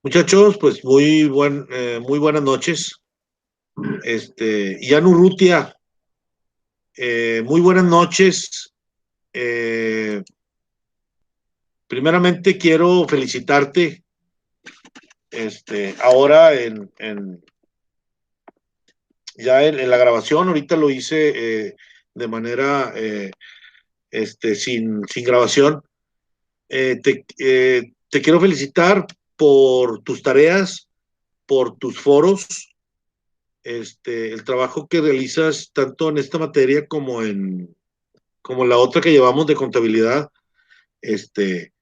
Muchachos, pues muy buenas noches. Ian Urrutia, muy buenas noches. Eh, Primeramente quiero felicitarte. Ahora en la grabación, ahorita lo hice de manera sin grabación. Te quiero felicitar por tus tareas, por tus foros. El trabajo que realizas tanto en esta materia como la otra que llevamos de contabilidad. este,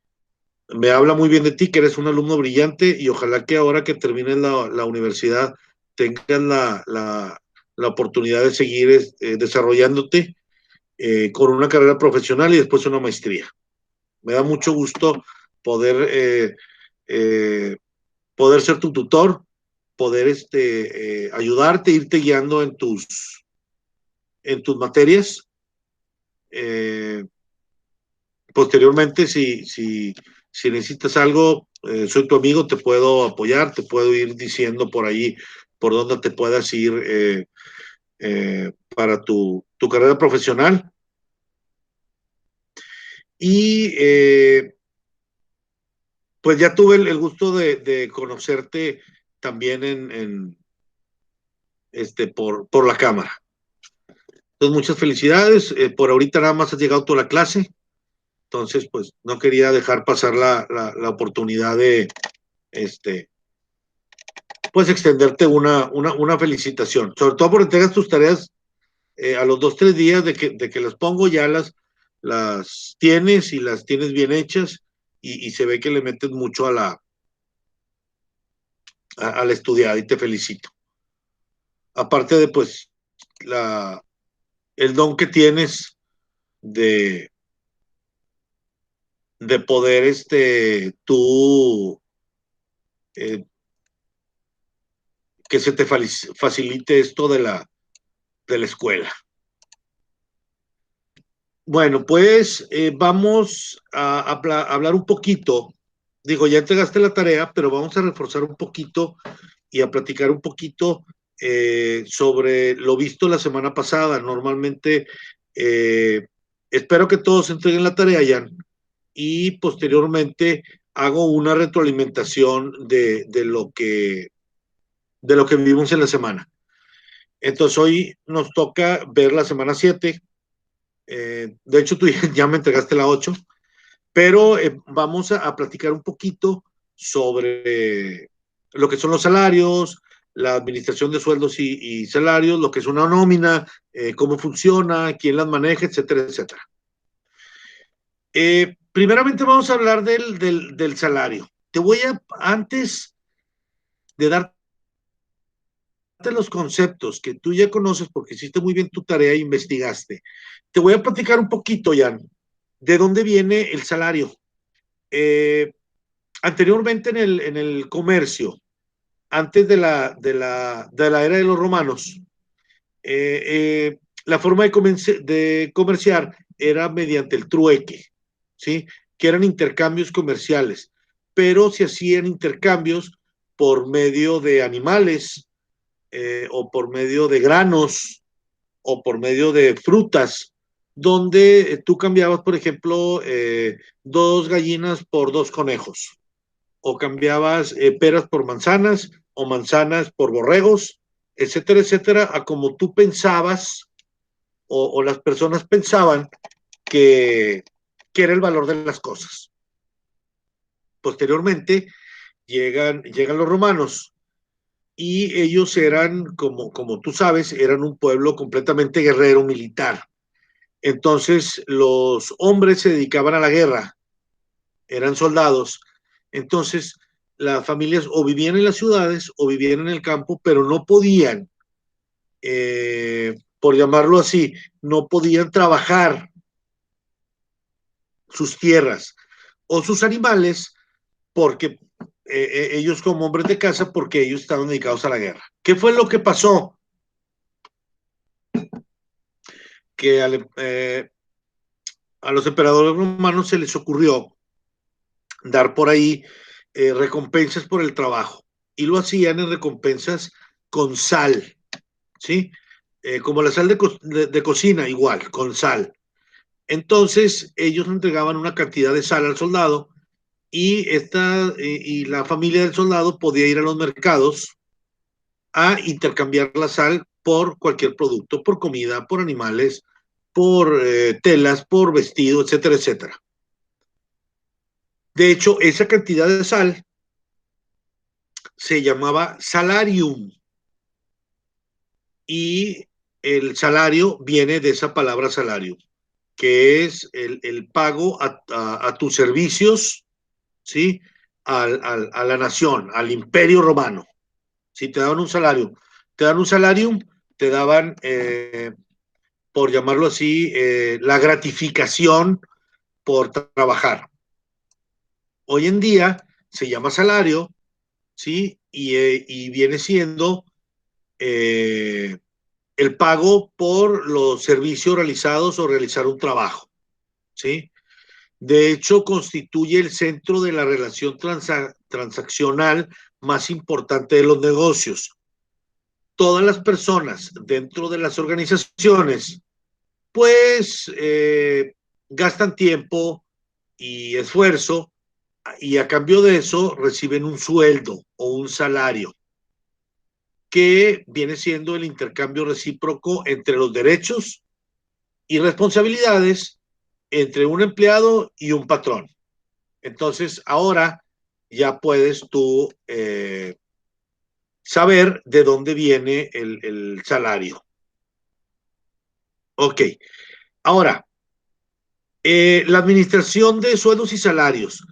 Me habla muy bien de ti, que eres un alumno brillante y ojalá que ahora que termines la universidad tengas la oportunidad de seguir desarrollándote con una carrera profesional y después una maestría. Me da mucho gusto poder, eh, poder ser tu tutor, poder ayudarte, irte guiando en tus materias. Eh, Posteriormente, si necesitas algo, soy tu amigo, te puedo apoyar, te puedo ir diciendo por ahí por dónde te puedas ir para tu carrera profesional. Y pues ya tuve el gusto de conocerte también por la cámara. Entonces, muchas felicidades. Por ahorita nada más has llegado tú a la clase, entonces pues no quería dejar pasar la oportunidad de este, pues extenderte una felicitación, sobre todo porque entregas tus tareas a los 2, 3 días de que las pongo, ya las tienes y las tienes bien hechas y se ve que le metes mucho a la estudiada y te felicito. Aparte de pues la, el don que tienes de, de poder tú eh, que se te facilite esto de la escuela. Bueno, pues vamos a hablar un poquito. Digo, ya entregaste la tarea, pero vamos a reforzar un poquito y a platicar un poquito sobre lo visto la semana pasada. Normalmente, eh, espero que todos entreguen la tarea, Jan, y posteriormente hago una retroalimentación de lo que vivimos en la semana. Entonces, hoy nos toca ver la semana 7. De hecho, tú ya me entregaste la 8, pero vamos a platicar un poquito sobre lo que son los salarios, la administración de sueldos y salarios, lo que es una nómina, cómo funciona, quién las maneja, etcétera, etcétera. Primeramente vamos a hablar del salario. Antes de darte los conceptos que tú ya conoces porque hiciste muy bien tu tarea e investigaste, te voy a platicar un poquito, Jan, de dónde viene el salario. Eh, Anteriormente en el comercio, antes de la era de los romanos, eh, eh, la forma de comerciar era mediante el trueque, ¿sí? Que eran intercambios comerciales, pero se hacían intercambios por medio de animales o por medio de granos o por medio de frutas, donde tú cambiabas, por ejemplo, 2 gallinas por 2 conejos, o cambiabas peras por manzanas, o manzanas por borregos, etcétera, etcétera, a como tú pensabas, o las personas pensaban que, que era el valor de las cosas. Posteriormente llegan los romanos, y ellos eran, como tú sabes, eran un pueblo completamente guerrero, militar. Entonces los hombres se dedicaban a la guerra, eran soldados. Entonces las familias o vivían en las ciudades o vivían en el campo, pero no podían, por llamarlo así, no podían trabajar sus tierras o sus animales porque ellos como hombres de casa, porque ellos estaban dedicados a la guerra. ¿Qué fue lo que pasó? Que a los emperadores romanos se les ocurrió dar por ahí recompensas por el trabajo. Y lo hacían en recompensas con sal, ¿sí? Como la sal de cocina, igual, con sal. Entonces, ellos entregaban una cantidad de sal al soldado y la familia del soldado podía ir a los mercados a intercambiar la sal por cualquier producto, por comida, por animales, por telas, por vestido, etcétera, etcétera. De hecho, esa cantidad de sal se llamaba salarium y el salario viene de esa palabra salario, que es el pago a tus servicios, ¿sí? A la nación, al imperio romano. Si te daban un salario, te dan un salarium, te daban, por llamarlo así, la gratificación por trabajar. Hoy en día se llama salario, ¿sí? Y viene siendo eh, el pago por los servicios realizados o realizar un trabajo, ¿sí? De hecho, constituye el centro de la relación transaccional más importante de los negocios. Todas las personas dentro de las organizaciones, pues, gastan tiempo y esfuerzo y a cambio de eso reciben un sueldo o un salario, que viene siendo el intercambio recíproco entre los derechos y responsabilidades entre un empleado y un patrón. Entonces, ahora ya puedes tú saber de dónde viene el salario. Ok, ahora, la administración de sueldos y salarios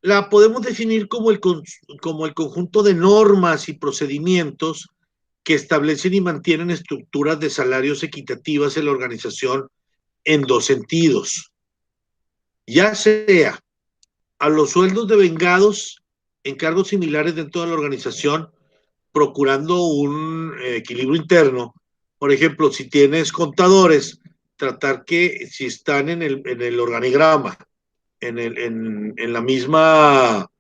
la podemos definir como el conjunto de normas y procedimientos que establecen y mantienen estructuras de salarios equitativas en la organización en dos sentidos, ya sea a los sueldos de vengados en cargos similares dentro de la organización, procurando un equilibrio interno. Por ejemplo, si tienes contadores, tratar que si están en el organigrama, en la misma,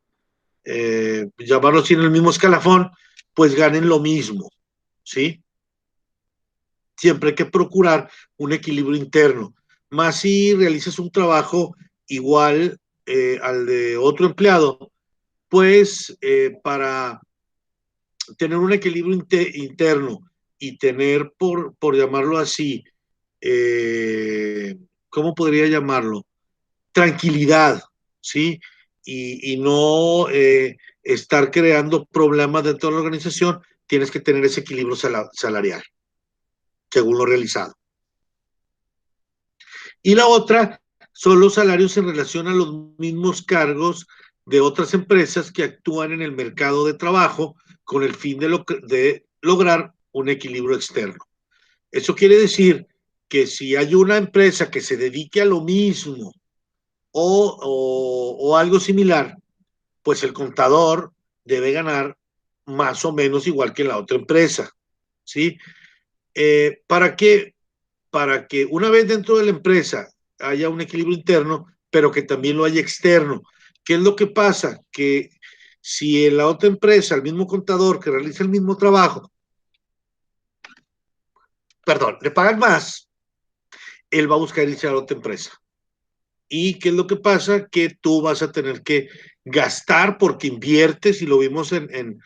llamarlo así, en el mismo escalafón, pues ganen lo mismo, ¿sí? Siempre hay que procurar un equilibrio interno. Más si realizas un trabajo igual al de otro empleado, pues para tener un equilibrio interno y tener, por llamarlo así, eh, ¿cómo podría llamarlo? Tranquilidad, ¿sí? Y no estar creando problemas dentro de la organización, tienes que tener ese equilibrio salarial, según lo realizado. Y la otra son los salarios en relación a los mismos cargos de otras empresas que actúan en el mercado de trabajo con el fin de lograr un equilibrio externo. Eso quiere decir que si hay una empresa que se dedique a lo mismo o algo similar, pues el contador debe ganar más o menos igual que la otra empresa, ¿sí? ¿Para qué? Para que una vez dentro de la empresa haya un equilibrio interno, pero que también lo haya externo. ¿Qué es lo que pasa? Que si en la otra empresa, el mismo contador que realiza el mismo trabajo, perdón, le pagan más, él va a buscar irse a la otra empresa. ¿Y qué es lo que pasa? Que tú vas a tener que gastar porque inviertes, y lo vimos en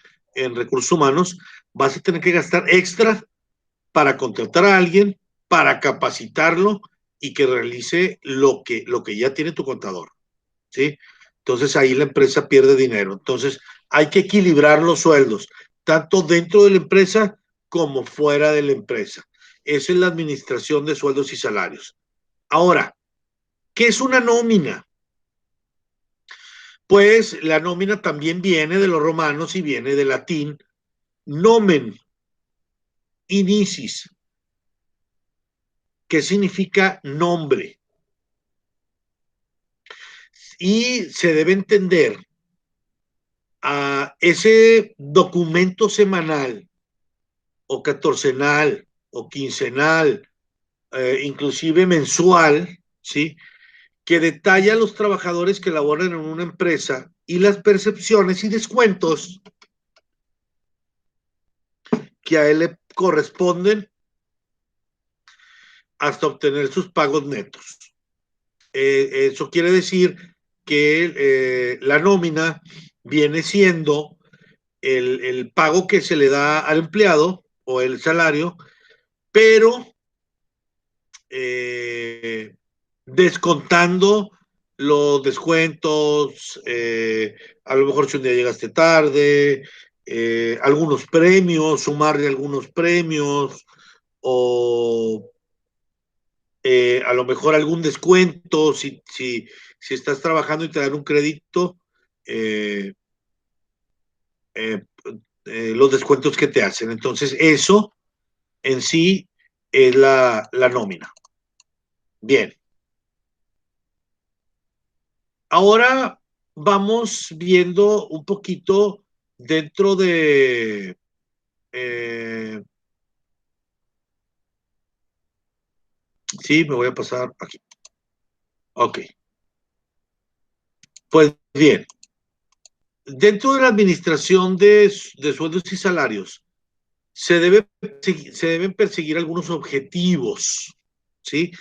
recursos humanos, vas a tener que gastar extra para contratar a alguien, para capacitarlo y que realice lo que ya tiene tu contador, ¿sí? Entonces ahí la empresa pierde dinero. Entonces hay que equilibrar los sueldos, tanto dentro de la empresa como fuera de la empresa. Esa es la administración de sueldos y salarios. Ahora, ¿qué es una nómina? Pues la nómina también viene de los romanos y viene del latín nomen, inicis, que significa nombre. Y se debe entender a ese documento semanal o catorcenal o quincenal, inclusive mensual, ¿sí? Que detalla a los trabajadores que laboran en una empresa y las percepciones y descuentos que a él le corresponden hasta obtener sus pagos netos. Eso quiere decir que la nómina viene siendo el pago que se le da al empleado o el salario, pero descontando los descuentos, a lo mejor si un día llegaste tarde, algunos premios, sumarle algunos premios, o a lo mejor algún descuento, si estás trabajando y te dan un crédito, eh, eh, los descuentos que te hacen. Entonces, eso en sí es la nómina. Bien. Ahora vamos viendo un poquito dentro de... sí, me voy a pasar aquí. Ok. Pues bien, dentro de la administración de sueldos y salarios, se deben perseguir algunos objetivos, ¿sí?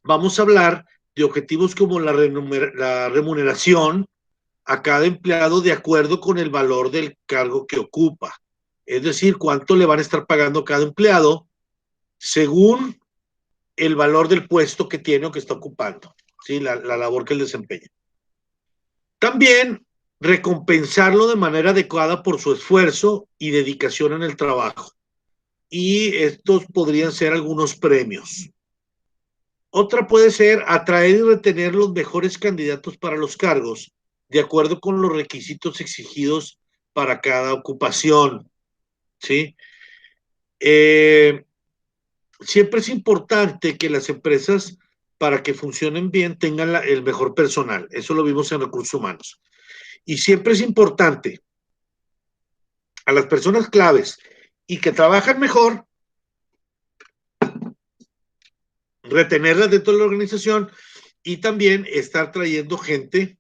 Vamos a hablar de objetivos como la remuneración a cada empleado de acuerdo con el valor del cargo que ocupa. Es decir, cuánto le van a estar pagando a cada empleado según el valor del puesto que tiene o que está ocupando, ¿sí? La labor que él desempeña. También recompensarlo de manera adecuada por su esfuerzo y dedicación en el trabajo. Y estos podrían ser algunos premios. Otra puede ser atraer y retener los mejores candidatos para los cargos, de acuerdo con los requisitos exigidos para cada ocupación, ¿sí? Eh, Siempre es importante que las empresas, para que funcionen bien, tengan el mejor personal. Eso lo vimos en recursos humanos. Y siempre es importante a las personas claves y que trabajan mejor, retenerlas dentro de la organización y también estar trayendo gente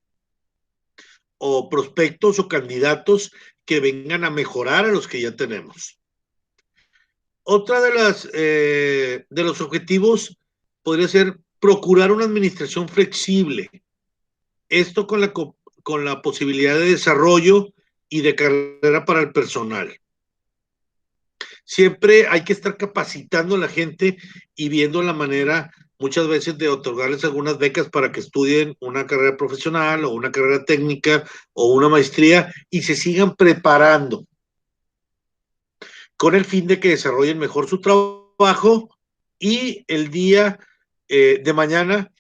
o prospectos o candidatos que vengan a mejorar a los que ya tenemos. Otra de los objetivos podría ser procurar una administración flexible. Esto con la posibilidad de desarrollo y de carrera para el personal. Siempre hay que estar capacitando a la gente y viendo la manera muchas veces de otorgarles algunas becas para que estudien una carrera profesional o una carrera técnica o una maestría y se sigan preparando con el fin de que desarrollen mejor su trabajo y el día de mañana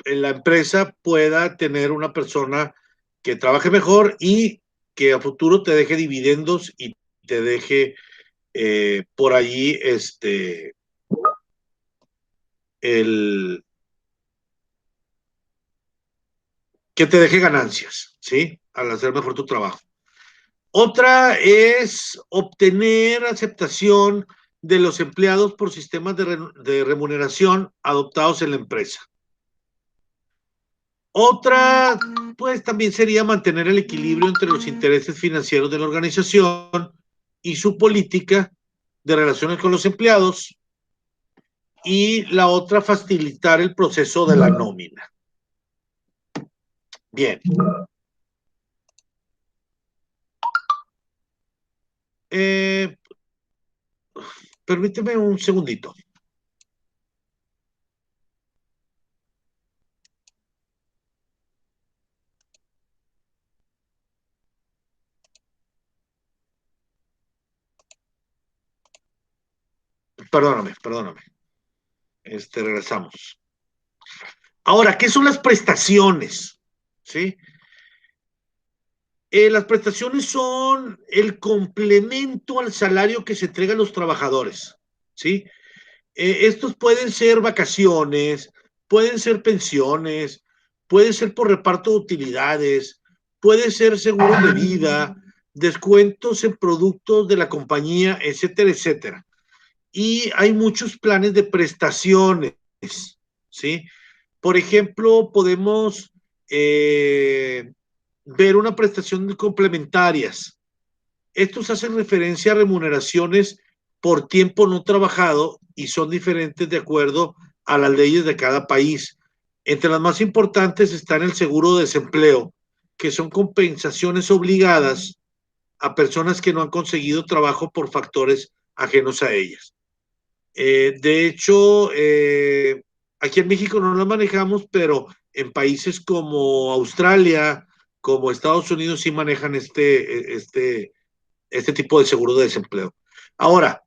la empresa pueda tener una persona que trabaje mejor y que a futuro te deje dividendos y te deje por allí el que te deje ganancias, ¿sí? Al hacer mejor tu trabajo. Otra es obtener aceptación de los empleados por sistemas de remuneración adoptados en la empresa. Otra, pues también sería mantener el equilibrio entre los intereses financieros de la organización y su política de relaciones con los empleados. Y la otra, facilitar el proceso de la nómina. Bien. Eh, Permíteme un segundito. Perdóname. Regresamos. Ahora, ¿qué son las prestaciones? ¿Sí? Las prestaciones son el complemento al salario que se entrega a los trabajadores. ¿Sí? Estos pueden ser vacaciones, pueden ser pensiones, pueden ser por reparto de utilidades, puede ser seguros de vida, descuentos en productos de la compañía, etcétera, etcétera. Y hay muchos planes de prestaciones, ¿sí? Por ejemplo, podemos ver una prestación de complementarias. Estos hacen referencia a remuneraciones por tiempo no trabajado y son diferentes de acuerdo a las leyes de cada país. Entre las más importantes están el seguro de desempleo, que son compensaciones obligadas a personas que no han conseguido trabajo por factores ajenos a ellas. De hecho, aquí en México no lo manejamos, pero en países como Australia, como Estados Unidos, sí manejan este tipo de seguro de desempleo. Ahora,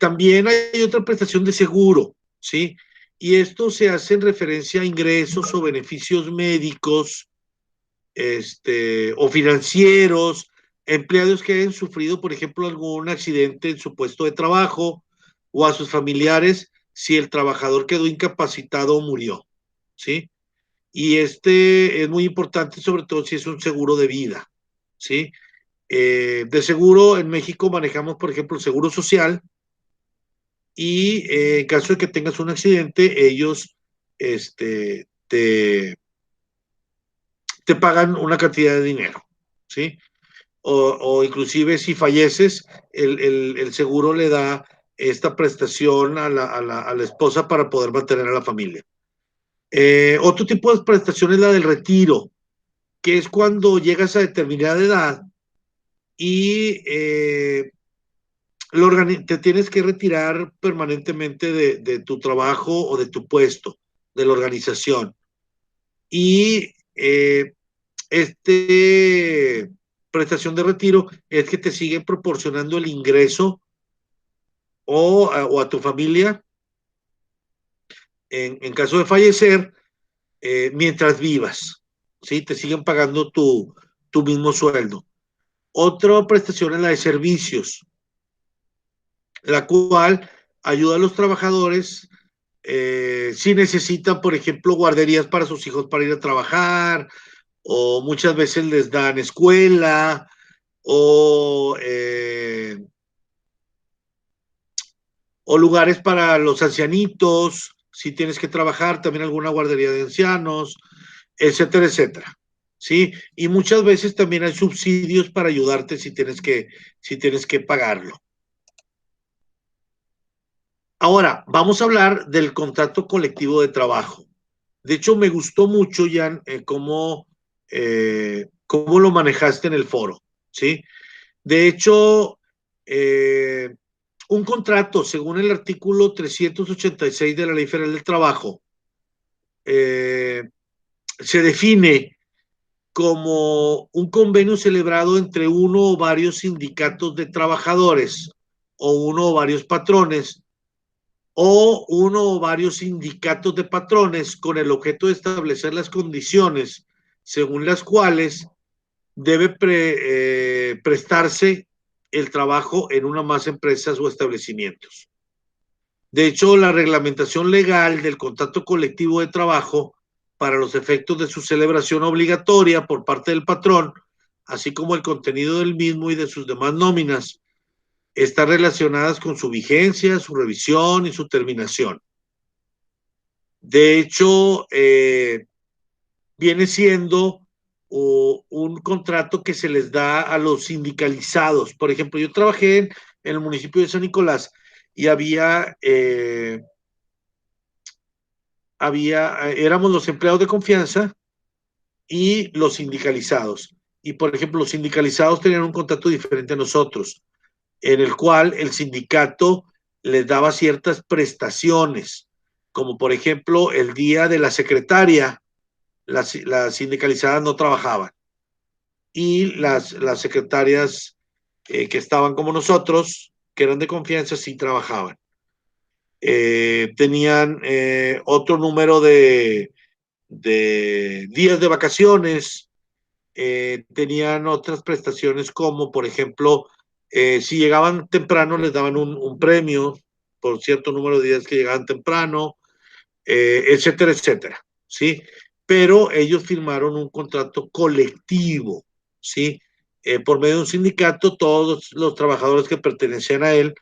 también hay otra prestación de seguro, ¿sí? Y esto se hace en referencia a ingresos o beneficios médicos, o financieros, empleados que hayan sufrido, por ejemplo, algún accidente en su puesto de trabajo o a sus familiares si el trabajador quedó incapacitado o murió, ¿sí? Y este es muy importante, sobre todo si es un seguro de vida, ¿sí? De seguro en México manejamos, por ejemplo, el seguro social y en caso de que tengas un accidente, ellos te pagan una cantidad de dinero, ¿sí? O inclusive si falleces, el seguro le da esta prestación a la esposa para poder mantener a la familia. Otro tipo de prestación es la del retiro, que es cuando llegas a determinada edad y te tienes que retirar permanentemente de tu trabajo o de tu puesto, de la organización. Y este prestación de retiro es que te siguen proporcionando el ingreso o a tu familia en caso de fallecer mientras vivas, ¿sí? Te siguen pagando tu mismo sueldo. Otra prestación es la de servicios, la cual ayuda a los trabajadores si necesitan, por ejemplo, guarderías para sus hijos para ir a trabajar, o muchas veces les dan escuela, o o lugares para los ancianitos, si tienes que trabajar, también alguna guardería de ancianos, etcétera, etcétera. ¿Sí? Y muchas veces también hay subsidios para ayudarte si tienes que pagarlo. Ahora, vamos a hablar del contrato colectivo de trabajo. De hecho, me gustó mucho, Jan, cómo lo manejaste en el foro, ¿sí? De hecho, eh, un contrato, según el artículo 386 de la Ley Federal del Trabajo, eh, se define como un convenio celebrado entre uno o varios sindicatos de trabajadores o uno o varios patrones o uno o varios sindicatos de patrones con el objeto de establecer las condiciones según las cuales debe prestarse el trabajo en una más empresas o establecimientos. De hecho, la reglamentación legal del contrato colectivo de trabajo para los efectos de su celebración obligatoria por parte del patrón, así como el contenido del mismo y de sus demás nóminas, están relacionadas con su vigencia, su revisión y su terminación. De hecho, viene siendo un contrato que se les da a los sindicalizados. Por ejemplo, yo trabajé en el municipio de San Nicolás y éramos los empleados de confianza y los sindicalizados. Y por ejemplo, los sindicalizados tenían un contrato diferente a nosotros, en el cual el sindicato les daba ciertas prestaciones, como por ejemplo el día de la secretaria, las sindicalizadas no trabajaban y las secretarias que estaban como nosotros, que eran de confianza, sí trabajaban. Tenían otro número de días de vacaciones, tenían otras prestaciones como, por ejemplo, si llegaban temprano les daban un premio por cierto número de días que llegaban temprano, etcétera, etcétera, ¿sí? Pero ellos firmaron un contrato colectivo, ¿sí? Por medio de un sindicato, todos los trabajadores que pertenecían a él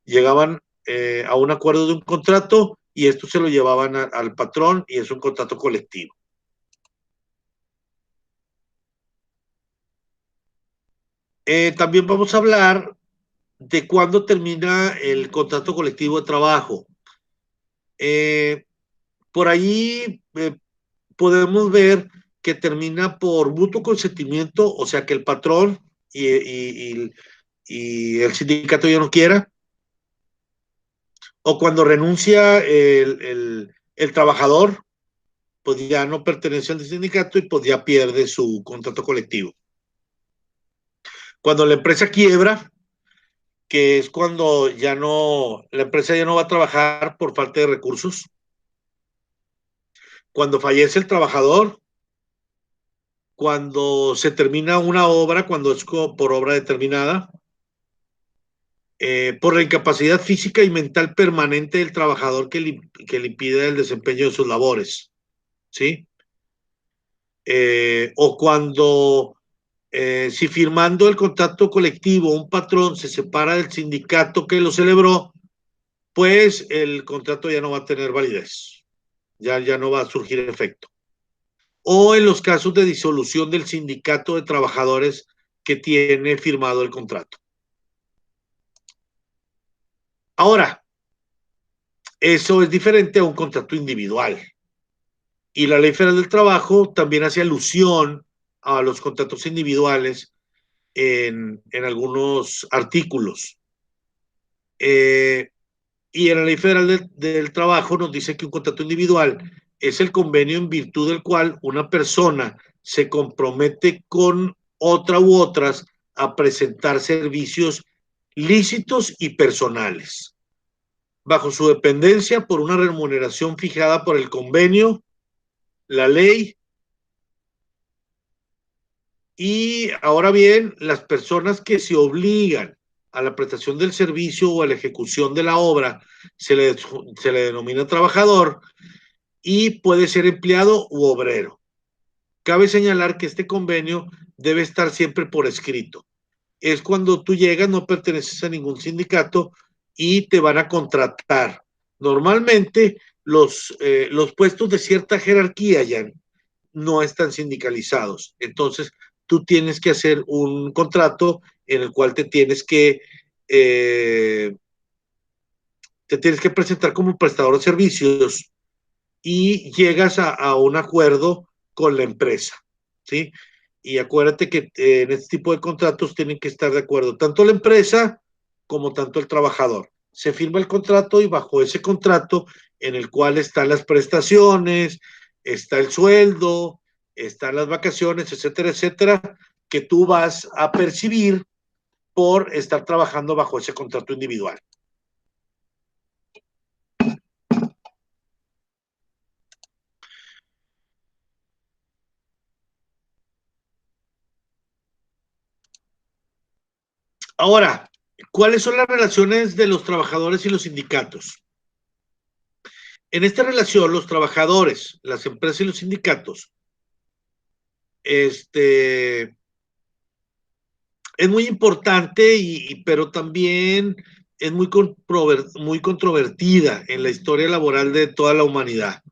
llegaban a un acuerdo de un contrato y esto se lo llevaban al patrón y es un contrato colectivo. También vamos a hablar de cuándo termina el contrato colectivo de trabajo. Eh, por ahí podemos ver que termina por mutuo consentimiento, o sea que el patrón y el sindicato ya no quiera, o cuando renuncia el trabajador, pues ya no pertenece al sindicato y pues ya pierde su contrato colectivo. Cuando la empresa quiebra, que es cuando ya no, la empresa ya no va a trabajar por falta de recursos. Cuando fallece el trabajador, cuando se termina una obra, cuando es por obra determinada, por la incapacidad física y mental permanente del trabajador que le impide el desempeño de sus labores, ¿sí? O cuando, si firmando el contrato colectivo un patrón se separa del sindicato que lo celebró, pues el contrato ya no va a tener validez, ya no va a surgir efecto. O en los casos de disolución del sindicato de trabajadores que tiene firmado el contrato. Ahora, eso es diferente a un contrato individual. Y la Ley Federal del Trabajo también hace alusión a los contratos individuales en algunos artículos. Y en la Ley Federal del Trabajo nos dice que un contrato individual es el convenio en virtud del cual una persona se compromete con otra u otras a presentar servicios lícitos y personales, bajo su dependencia por una remuneración fijada por el convenio, la ley. Y ahora bien, las personas que se obligan a la prestación del servicio o a la ejecución de la obra se le denomina trabajador y puede ser empleado u obrero. Cabe señalar que este convenio debe estar siempre por escrito. Es cuando tú llegas, no perteneces a ningún sindicato y te van a contratar. Normalmente los puestos de cierta jerarquía ya no están sindicalizados. Entonces, tú tienes que hacer un contrato en el cual te tienes que presentar como prestador de servicios y llegas a un acuerdo con la empresa, ¿sí? Y acuérdate que en este tipo de contratos tienen que estar de acuerdo tanto la empresa como tanto el trabajador. Se firma el contrato y bajo ese contrato en el cual están las prestaciones, está el sueldo, están las vacaciones, etcétera, etcétera, que tú vas a percibir por estar trabajando bajo ese contrato individual. Ahora, ¿cuáles son las relaciones de los trabajadores y los sindicatos? En esta relación, los trabajadores, las empresas y los sindicatos, este, es muy importante, pero también es muy controvertida en la historia laboral de toda la humanidad.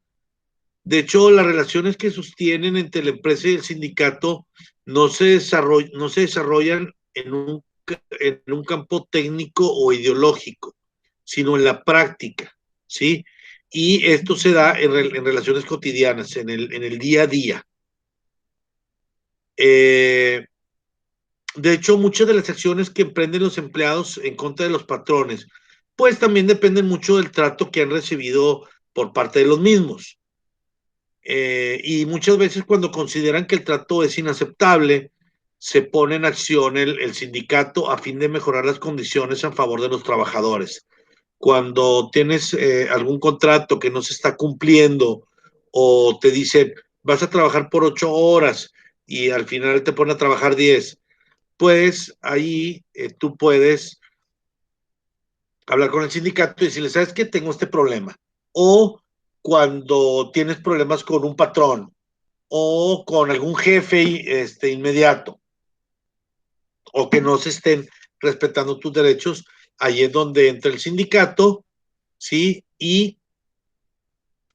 De hecho, las relaciones que sostienen entre la empresa y el sindicato no se desarrollan en un campo técnico o ideológico, sino en la práctica, ¿sí? Y esto se da en relaciones cotidianas, en el día a día. De hecho, muchas de las acciones que emprenden los empleados en contra de los patrones, pues también dependen mucho del trato que han recibido por parte de los mismos. Y muchas veces cuando consideran que el trato es inaceptable, se pone en acción el sindicato a fin de mejorar las condiciones a favor de los trabajadores. Cuando tienes algún contrato que no se está cumpliendo o te dicen vas a trabajar por 8 horas y al final te ponen a trabajar 10, pues ahí tú puedes hablar con el sindicato y decirle, ¿sabes qué? Tengo este problema. O cuando tienes problemas con un patrón o con algún jefe inmediato o que no se estén respetando tus derechos, ahí es donde entra el sindicato, ¿sí? Y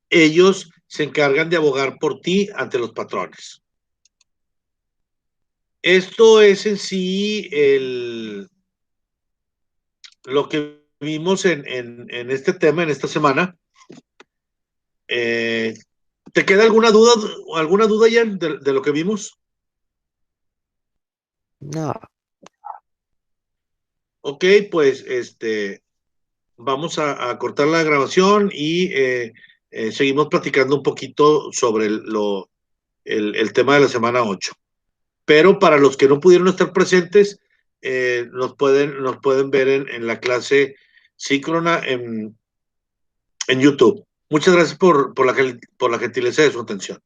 ellos se encargan de abogar por ti ante los patrones. Esto es en sí lo que vimos en este tema, en esta semana. Eh, ¿Te queda alguna duda ya de lo que vimos? No, Ok, pues vamos a cortar la grabación y seguimos platicando un poquito sobre el tema de la semana 8. Pero para los que no pudieron estar presentes, nos pueden ver en la clase síncrona en YouTube. Muchas gracias por la gentileza de su atención.